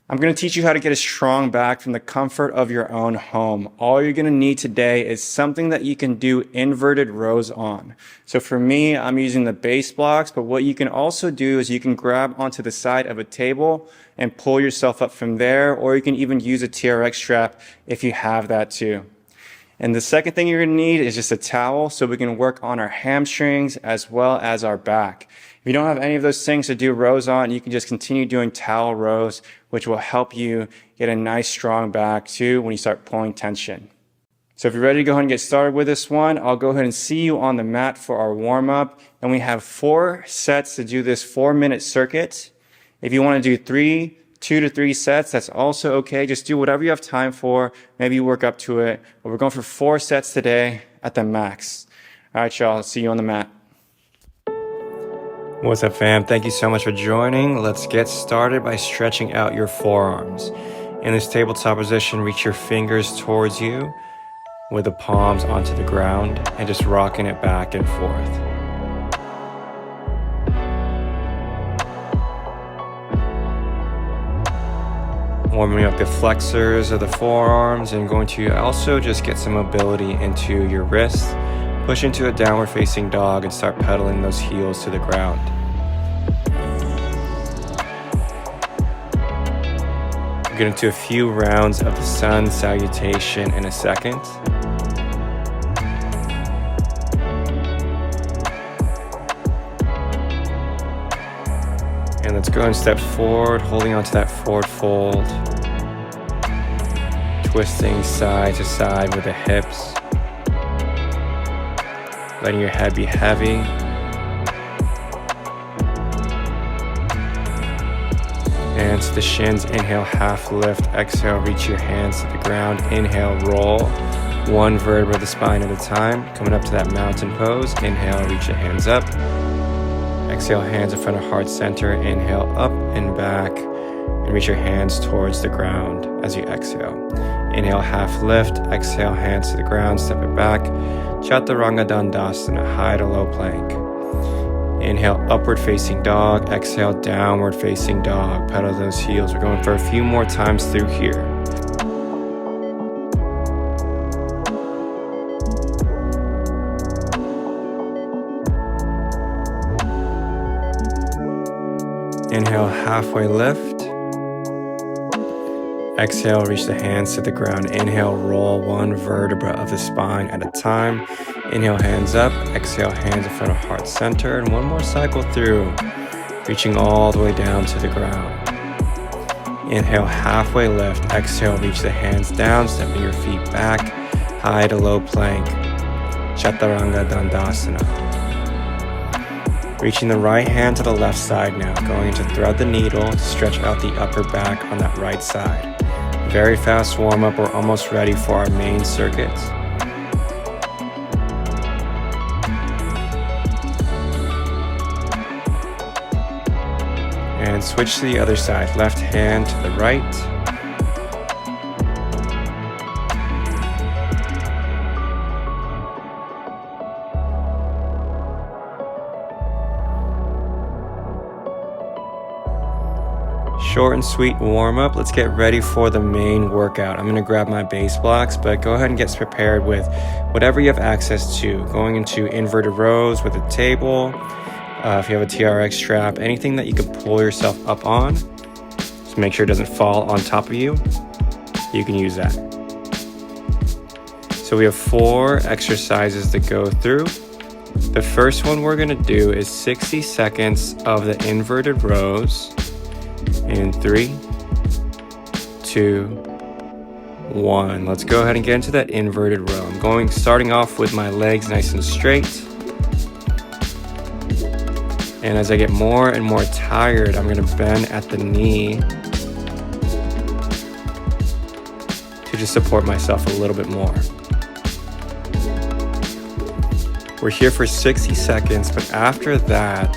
I'm going to teach you how to get a strong back from the comfort of your own home. All you're going to need today is something that you can do inverted rows on. So for me, I'm using the base blocks, but what you can also do is you can grab onto the side of a table and pull yourself up from there, or you can even use a TRX strap if you have that too. And the second thing you're going to need is just a towel so we can work on our hamstrings as well as our back. If you don't have any of those things to do rows on, you can just continue doing towel rows, which will help you get a nice strong back too when you start pulling tension. So if you're ready to go ahead and get started with this one, I'll go ahead and see you on the mat for our warm-up. And we have 4 sets to do this 4-minute circuit. If you want to do 2 to 3 sets, that's also okay. Just do whatever you have time for. Maybe you work up to it. But we're going for 4 sets today at the max. All right, y'all. See you on the mat. What's up, fam? Thank you so much for joining. Let's get started by stretching out your forearms. In this tabletop position, reach your fingers towards you with the palms onto the ground and just rocking it back and forth. Warming up the flexors of the forearms and going to also just get some mobility into your wrists. Push into a downward facing dog and start pedaling those heels to the ground. We'll get into a few rounds of the sun salutation in a second. And let's go and step forward, holding onto that forward fold. Twisting side to side with the hips. Letting your head be heavy. Hands to the shins, inhale, half lift. Exhale, reach your hands to the ground. Inhale, roll. 1 vertebra of the spine at a time. Coming up to that mountain pose. Inhale, reach your hands up. Exhale, hands in front of heart center. Inhale, up and back. And reach your hands towards the ground as you exhale. Inhale, half lift. Exhale, hands to the ground. Step it back. Chaturanga Dandasana, high to low plank. Inhale, upward facing dog. Exhale, downward facing dog. Pedal those heels. We're going for a few more times through here. Inhale, halfway lift. Exhale, reach the hands to the ground. Inhale, roll 1 vertebra of the spine at a time. Inhale, hands up. Exhale, hands in front of heart center. And 1 more cycle through, reaching all the way down to the ground. Inhale, halfway lift. Exhale, reach the hands down, stepping your feet back. High to low plank. Chaturanga Dandasana. Reaching the right hand to the left side now. Going to thread the needle to stretch out the upper back on that right side. Very fast warm up. We're almost ready for our main circuit. And switch to the other side. Left hand to the right. Short and sweet warm up. Let's get ready for the main workout. I'm going to grab my base blocks, but go ahead and get prepared with whatever you have access to. Going into inverted rows with a table. If you have a TRX strap, anything that you can pull yourself up on, just make sure it doesn't fall on top of you. You can use that. So we have 4 exercises to go through. The first one we're going to do is 60 seconds of the inverted rows. In 3, 2, 1. Let's go ahead and get into that inverted row. I'm starting off with my legs nice and straight. And as I get more and more tired, I'm going to bend at the knee to just support myself a little bit more. We're here for 60 seconds, but after that,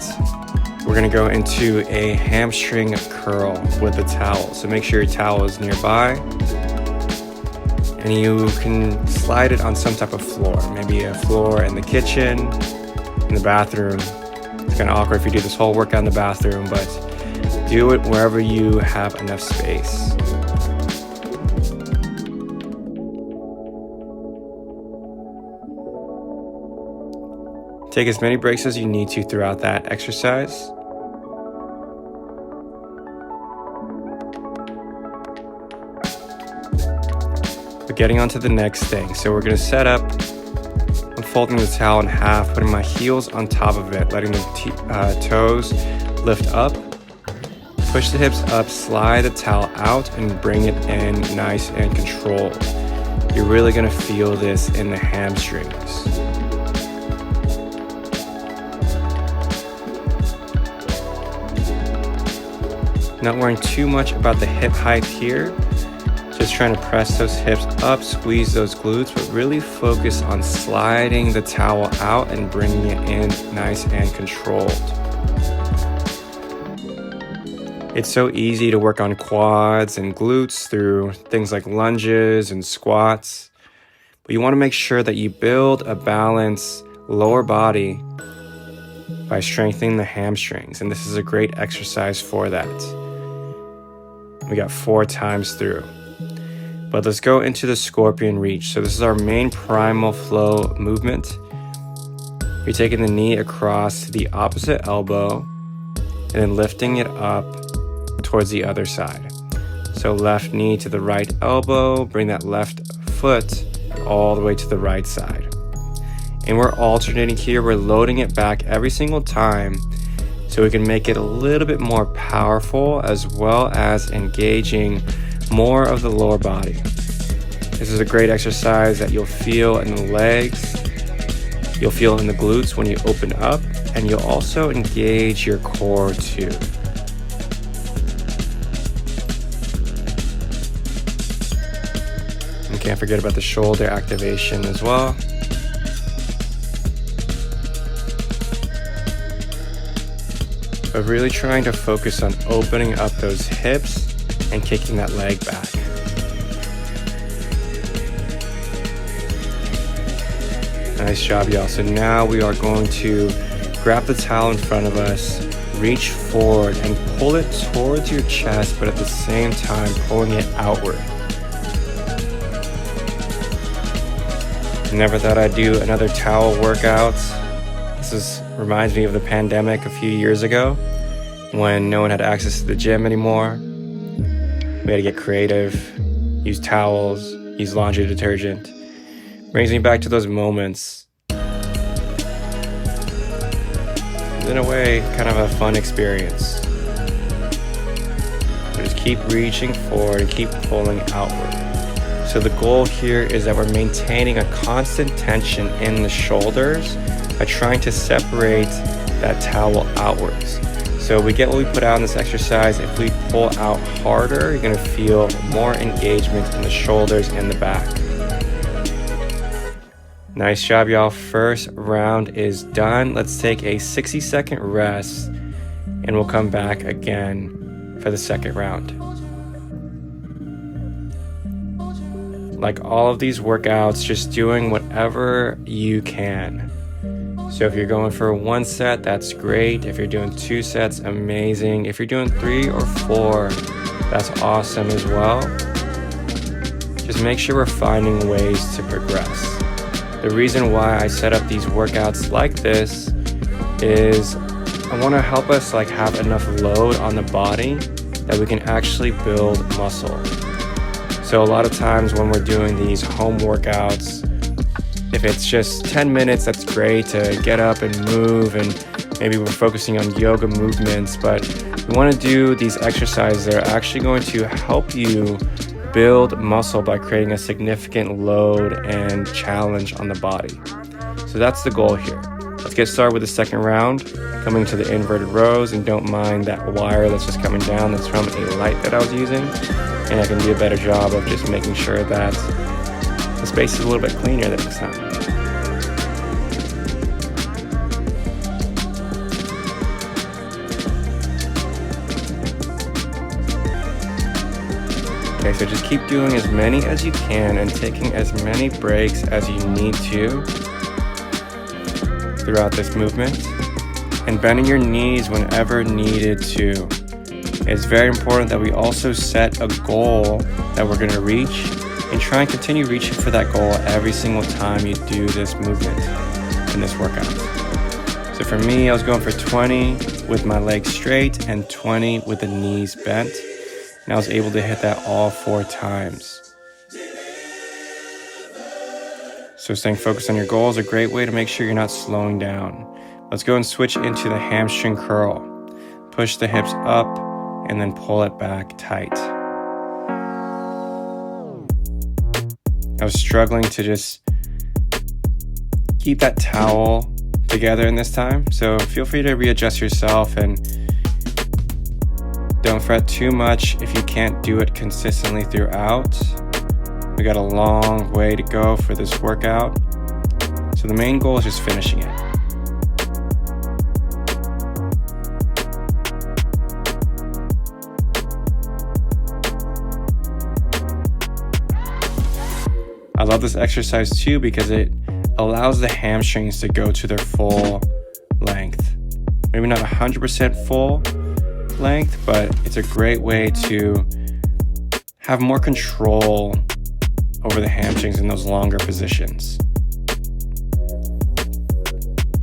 we're going to go into a hamstring curl with a towel. So make sure your towel is nearby. And you can slide it on some type of floor. Maybe a floor in the kitchen, in the bathroom. It's kind of awkward if you do this whole workout in the bathroom, but Do it wherever you have enough space. Take as many breaks as you need to throughout that exercise. But getting on to the next thing. So we're gonna set up, I'm folding the towel in half, putting my heels on top of it, letting the toes lift up, push the hips up, slide the towel out, and bring it in nice and controlled. You're really gonna feel this in the hamstrings. Not worrying too much about the hip height here. Just trying to press those hips up, squeeze those glutes, but really focus on sliding the towel out and bringing it in nice and controlled. It's so easy to work on quads and glutes through things like lunges and squats, but you want to make sure that you build a balanced lower body by strengthening the hamstrings, and this is a great exercise for that. We got 4 times through. But let's go into the scorpion reach. So this is our main primal flow movement. You're taking the knee across to the opposite elbow and then lifting it up towards the other side. So left knee to the right elbow, bring that left foot all the way to the right side. And we're alternating here. We're loading it back every single time so we can make it a little bit more powerful as well as engaging more of the lower body. This is a great exercise that you'll feel in the legs, you'll feel in the glutes when you open up, and you'll also engage your core too. And can't forget about the shoulder activation as well. But really trying to focus on opening up those hips and kicking that leg back. Nice job, y'all. So now we are going to grab the towel in front of us, reach forward and pull it towards your chest, but at the same time pulling it outward. Never thought I'd do another towel workout. This reminds me of the pandemic a few years ago when no one had access to the gym anymore. We had to get creative, use towels, use laundry detergent. Brings me back to those moments. In a way, kind of a fun experience. So just keep reaching forward and keep pulling outward. So the goal here is that we're maintaining a constant tension in the shoulders by trying to separate that towel outwards. So we get what we put out in this exercise. If we pull out harder, you're gonna feel more engagement in the shoulders and the back. Nice job, y'all. First round is done. Let's take a 60-second rest and we'll come back again for the second round. Like all of these workouts, just doing whatever you can. So if you're going for 1 set, that's great. If you're doing 2 sets, amazing. If you're doing 3 or 4, that's awesome as well. Just make sure we're finding ways to progress. The reason why I set up these workouts like this is I want to help us have enough load on the body that we can actually build muscle. So a lot of times when we're doing these home workouts, if it's just 10 minutes, that's great to get up and move, and maybe we're focusing on yoga movements, but we want to do these exercises that are actually going to help you build muscle by creating a significant load and challenge on the body. So that's the goal here. Let's get started with the second round, coming to the inverted rows, and don't mind that wire that's just coming down. That's from a light that I was using, and I can do a better job of just making sure that the space is a little bit cleaner this time. Okay, so just keep doing as many as you can and taking as many breaks as you need to throughout this movement, and bending your knees whenever needed to. It's very important that we also set a goal that we're going to reach and try and continue reaching for that goal every single time you do this movement in this workout. So for me, I was going for 20 with my legs straight and 20 with the knees bent. And I was able to hit that all 4 times. So staying focused on your goal is a great way to make sure you're not slowing down. Let's go and switch into the hamstring curl. Push the hips up and then pull it back tight. I was struggling to just keep that towel together in this time. So feel free to readjust yourself and don't fret too much if you can't do it consistently throughout. We got a long way to go for this workout. So the main goal is just finishing it. I love this exercise too because it allows the hamstrings to go to their full length. Maybe not 100% full length, but it's a great way to have more control over the hamstrings in those longer positions.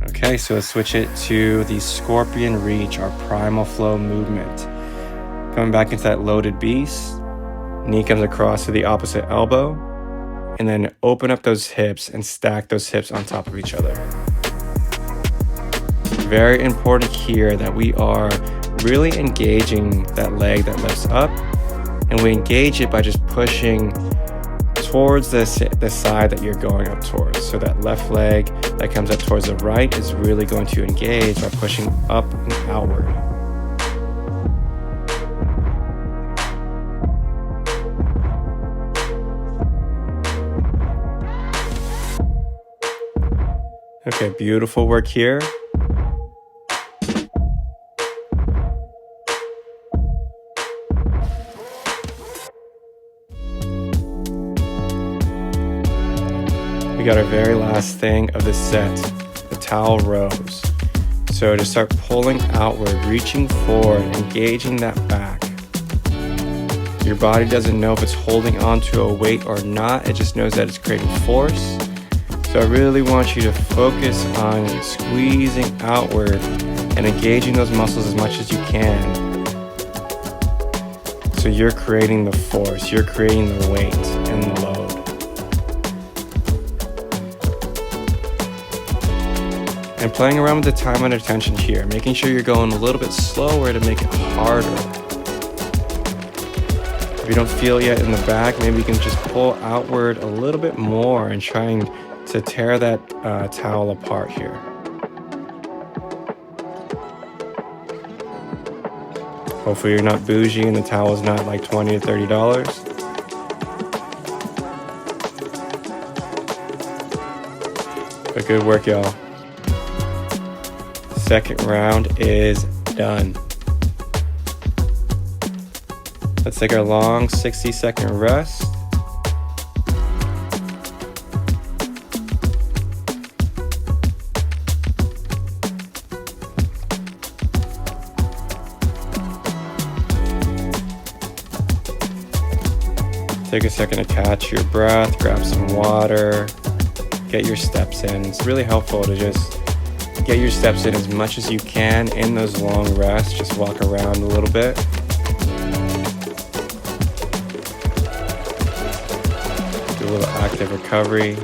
Okay, so let's switch it to the scorpion reach, our primal flow movement. Coming back into that loaded beast, knee comes across to the opposite elbow, and then open up those hips and stack those hips on top of each other. Very important here that we are really engaging that leg that lifts up, and we engage it by just pushing towards the side that you're going up towards. So that left leg that comes up towards the right is really going to engage by pushing up and outward. Okay, beautiful work here. We got our very last thing of this set, the towel rows. So to start pulling outward, reaching forward, engaging that back. Your body doesn't know if it's holding onto a weight or not, it just knows that it's creating force. So I really want you to focus on squeezing outward and engaging those muscles as much as you can. So you're creating the force, you're creating the weight and the load. And playing around with the time under tension here, making sure you're going a little bit slower to make it harder. If you don't feel yet in the back, maybe you can just pull outward a little bit more and trying to tear that towel apart here. Hopefully you're not bougie and the towel is not like $20 to $30. But good work, y'all. Second round is done. Let's take our long 60-second rest. Take a second to catch your breath, grab some water, get your steps in. It's really helpful to just get your steps in as much as you can in those long rests. Just walk around a little bit. Do a little active recovery.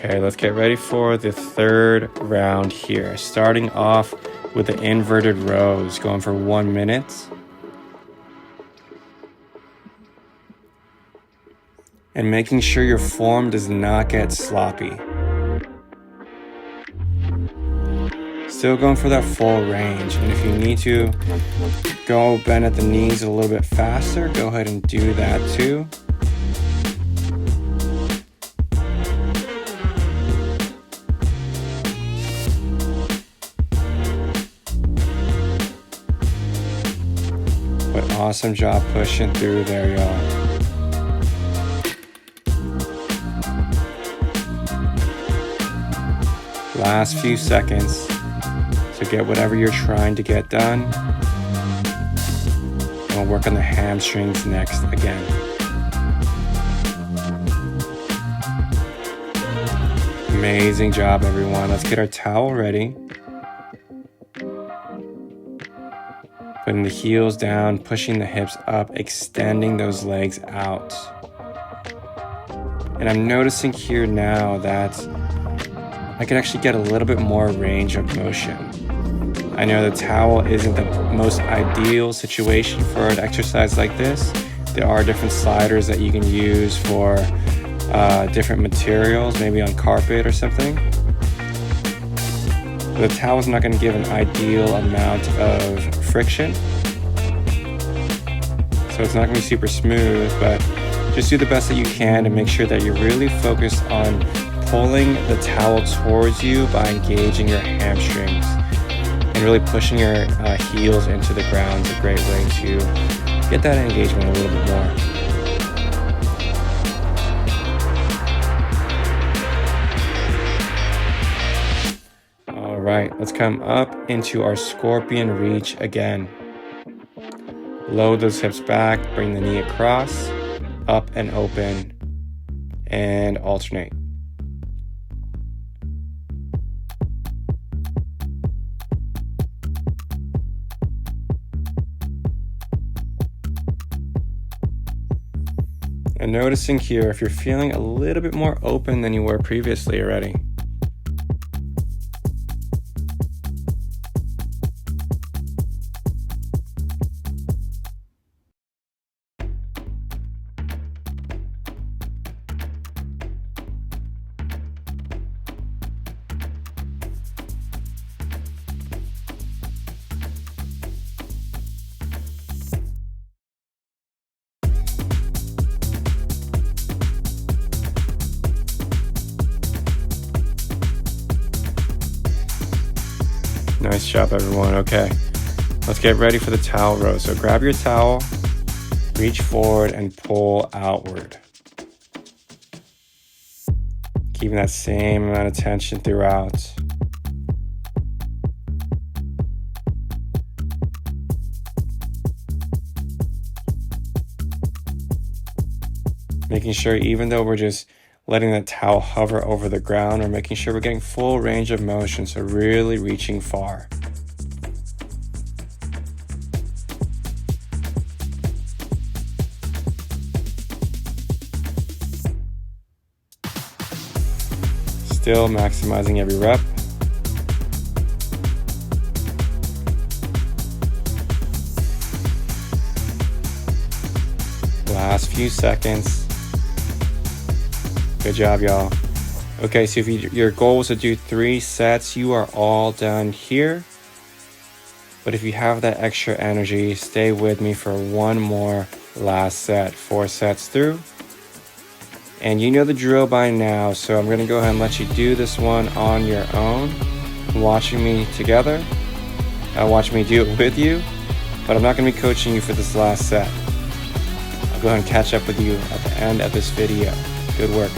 Okay, let's get ready for the third round here. Starting off with the inverted rows, going for 1 minute. And making sure your form does not get sloppy. Still going for that full range. And if you need to go bend at the knees a little bit faster, go ahead and do that too. Awesome job pushing through there, y'all. Last few seconds. So get whatever you're trying to get done. And we'll work on the hamstrings next again. Amazing job, everyone. Let's get our towel ready. Putting the heels down, pushing the hips up, extending those legs out. And I'm noticing here now that I can actually get a little bit more range of motion. I know the towel isn't the most ideal situation for an exercise like this. There are different sliders that you can use for different materials, maybe on carpet or something. But the towel is not going to give an ideal amount of friction. So it's not going to be super smooth, but just do the best that you can to make sure that you're really focused on pulling the towel towards you by engaging your hamstrings. And really pushing your heels into the ground is a great way to get that engagement a little bit more. All right, let's come up into our scorpion reach again. Load those hips back, bring the knee across, up and open, and alternate. And noticing here if you're feeling a little bit more open than you were previously already. Nice job, everyone. Okay, let's get ready for the towel row. So grab your towel, reach forward and pull outward. Keeping that same amount of tension throughout. Making sure, even though we're just letting the towel hover over the ground, we're making sure we're getting full range of motion, so really reaching far. Still maximizing every rep. Last few seconds. Good job, y'all. Okay, so if your goal was to do 3 sets, you are all done here. But if you have that extra energy, stay with me for one more last set, 4 sets through. And you know the drill by now, so I'm gonna go ahead and let you do this one on your own, watching me together. Watch me do it with you, but I'm not gonna be coaching you for this last set. I'll go ahead and catch up with you at the end of this video. Good work.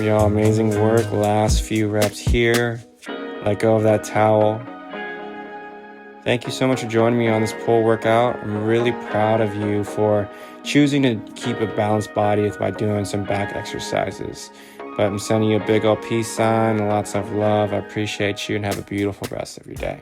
Y'all, amazing work. Last few reps here. Let go of that towel. Thank you so much for joining me on this pull workout. I'm really proud of you for choosing to keep a balanced body by doing some back exercises. But I'm sending you a big old peace sign and lots of love. I appreciate you and have a beautiful rest of your day.